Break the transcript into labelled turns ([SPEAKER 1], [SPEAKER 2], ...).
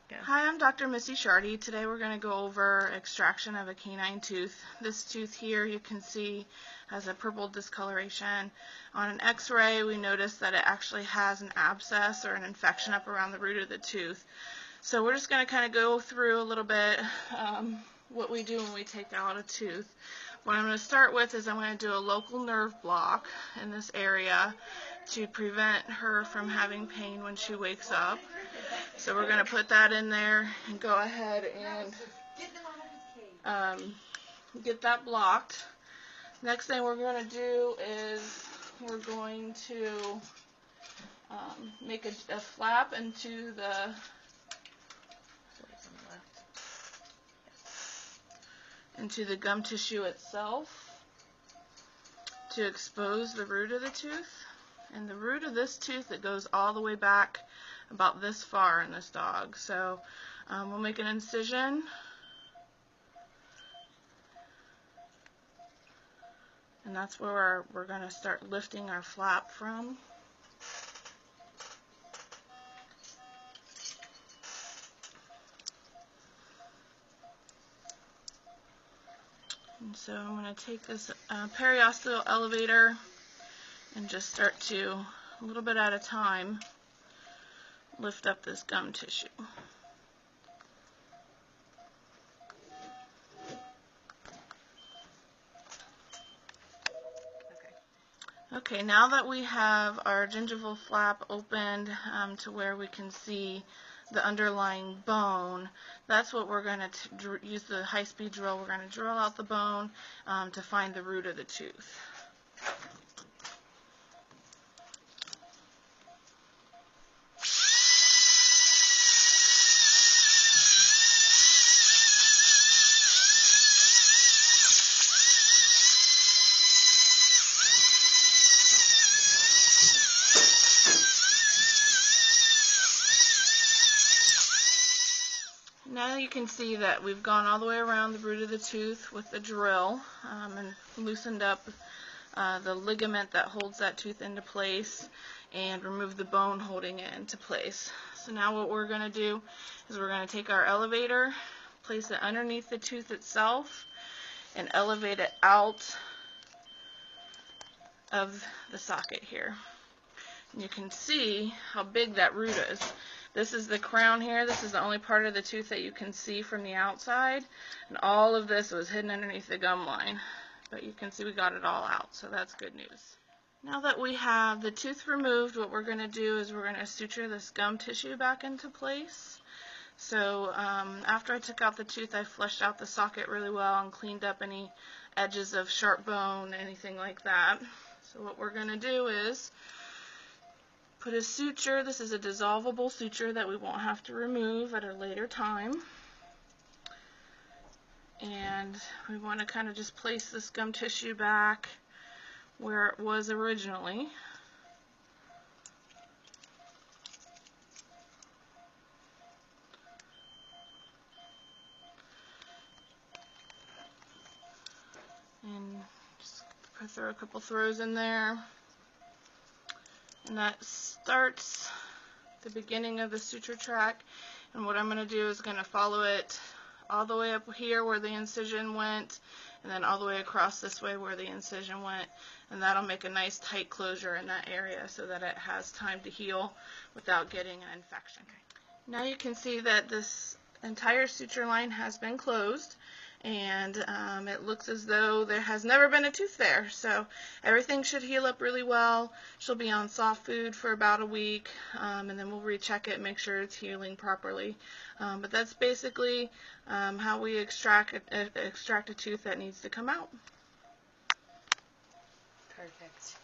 [SPEAKER 1] Go.
[SPEAKER 2] Hi, I'm Dr. Missy Shardy. Today we're going to go over extraction of a canine tooth. This tooth here you can see has a purple discoloration. On an x-ray we noticed that it actually has an abscess or an infection up around the root of the tooth. So we're just going to kind of go through a little bit what we do when we take out a tooth. What I'm going to start with is I'm going to do a local nerve block in this area to prevent her from having pain when she wakes up. So we're going to put that in there and go ahead and get that blocked. Next thing we're going to do is we're going to make a flap into the gum tissue itself to expose the root of the tooth. And the root of this tooth, it goes all the way back about this far in this dog. So we'll make an incision. And that's where we're going to start lifting our flap from. And so I'm going to take this periosteal elevator and just start to, a little bit at a time, lift up this gum tissue. Okay, now that we have our gingival flap opened to where we can see the underlying bone, that's what we're going to use the high-speed drill. We're going to drill out the bone to find the root of the tooth. Now you can see that we've gone all the way around the root of the tooth with the drill and loosened up the ligament that holds that tooth into place and removed the bone holding it into place. So now what we're going to do is we're going to take our elevator, place it underneath the tooth itself, and elevate it out of the socket here. And you can see how big that root is. This is the crown here. This is the only part of the tooth that you can see from the outside. And all of this was hidden underneath the gum line. But you can see we got it all out, so that's good news. Now that we have the tooth removed, what we're going to do is we're going to suture this gum tissue back into place. So after I took out the tooth, I flushed out the socket really well and cleaned up any edges of sharp bone, anything like that. So what we're going to do is put a suture. This is a dissolvable suture that we won't have to remove at a later time. And we want to kind of just place this gum tissue back where it was originally. And just throw a couple throws in there. And that starts the beginning of the suture track. And what I'm going to do is going to follow it all the way up here where the incision went, and then all the way across this way where the incision went. And that'll make a nice tight closure in that area so that it has time to heal without getting an infection. Now you can see that this entire suture line has been closed. And it looks as though there has never been a tooth there. So everything should heal up really well. She'll be on soft food for about a week, and then we'll recheck it and make sure it's healing properly. But that's basically how we extract a tooth that needs to come out.
[SPEAKER 1] Perfect.